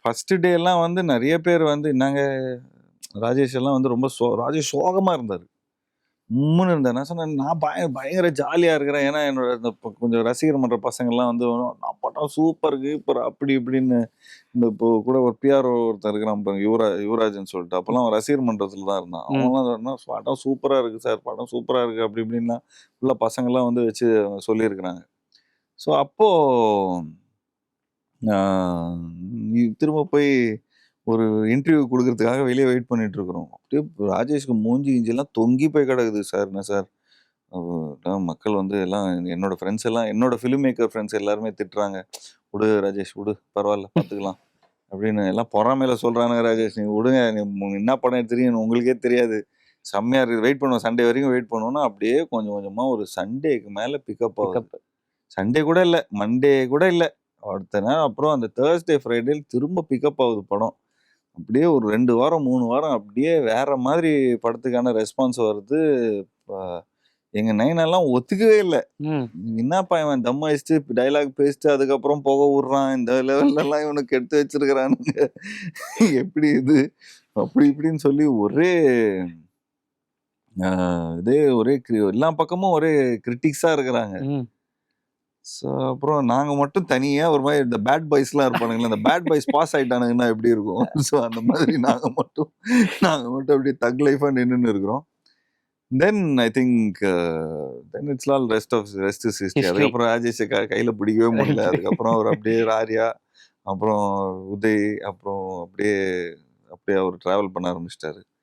First day எல்லாம் வந்து நெறைய பேர் வந்து என்னங்க ராஜேஷ் எல்லாம் வந்து ரொம்ப ராஜேஷ் சோகமா இருந்தாரு. உம்முன்னு இருந்தாரு. நான் சொன்னேன், நான் பயங்கர ஜாலியா இருக்கிறேன். ஏன்னா என்னோட இந்த கொஞ்சம் ரசிகர் மன்ற பசங்கள்லாம் வந்து நான் படம் சூப்பர் கீப்பர் அப்படி இப்படின்னு இந்த இப்போ கூட ஒரு பிஆர்ஓ ஒருத்தன் இருக்கிறான் பாருங்க, யுவராஜ்னு சொல்லிட்டு. அப்போல்லாம் அவன் ரசிகர் மன்றத்தில் தான் இருந்தான். அவன்லாம் சொன்னா படம் சூப்பரா இருக்கு சார், படம் சூப்பரா இருக்கு அப்படி இப்படின்லாம் உள்ள பசங்கள்லாம் வந்து வச்சு சொல்லியிருக்கிறாங்க. ஸோ அப்போ திரும்ப போய் ஒரு இன்டர்வியூ கொடுக்கறதுக்காக வெளியே வெயிட் பண்ணிட்டு இருக்கிறோம். அப்படியே ராஜேஷ்க்கு மூஞ்சி இஞ்சிலாம் தொங்கி போய் கிடக்குது. சார் என்ன சார் மக்கள் வந்து எல்லாம் என்னோட ஃப்ரெண்ட்ஸ் எல்லாம் என்னோட ஃபிலிம் மேக்கர் ஃப்ரெண்ட்ஸ் எல்லாருமே திட்டுறாங்க. விடு ராஜேஷ் விடு, பரவாயில்ல பார்த்துக்கலாம் அப்படின்னு எல்லாம் பொறாமையில சொல்றானுங்க. ராஜேஷ் நீ விடுங்க, நீ என்ன படம் எடுத்துறீங்கன்னு உங்களுக்கே தெரியாது, செம்மையா இருக்கு, வெயிட் பண்ணுவோம், சண்டே வரைக்கும் வெயிட் பண்ணுவோம்னா அப்படியே கொஞ்சம் கொஞ்சமா ஒரு சண்டேக்கு மேல பிக்கப் ஆகுது. சண்டே கூட இல்லை, மண்டே கூட இல்லை, அடுத்த நாள் அப்புறம் அந்த தேர்ஸ்டே ஃப்ரைடே திரும்ப பிக்கப் ஆகுது படம். அப்படியே ஒரு 2 வாரம் 3 வாரம் அப்படியே வேற மாதிரி படத்துக்கான ரெஸ்பான்ஸ் வருது. எங்க நைனெல்லாம் ஒத்துக்கவே இல்லை. என்னப்பா இவன் தம் அடிச்சுட்டு டைலாக் பேசிட்டு அதுக்கப்புறம் போக விடுறான், இந்த லெவல்ல எல்லாம் இவனுக்கு எடுத்து வச்சிருக்கிறானுங்க, எப்படி இது அப்படி இப்படின்னு சொல்லி ஒரே இதே ஒரே எல்லா பக்கமும் ஒரே கிரிட்டிக்ஸா இருக்கிறாங்க. ஸோ அப்புறம் நாங்கள் மட்டும் தனியாக ஒரு மாதிரி இந்த பேட் பாய்ஸ்லாம் இருப்பானுங்களே, அந்த பேட் பாய்ஸ் பாஸ் ஆகிட்டானுங்கன்னா எப்படி இருக்கும், ஸோ அந்த மாதிரி நாங்கள் மட்டும் அப்படியே தக் லைஃபாக நின்றுன்னு இருக்கிறோம். Then I think then it's all rest is history. அதுக்கப்புறம் ராஜேஷை கையில் பிடிக்கவே முடியல. அதுக்கப்புறம் அவர் அப்படியே ஆர்யா, அப்புறம் உதய், அப்புறம் அப்படியே அவர் ட்ராவல் பண்ண ஆரம்பிச்சிட்டாரு.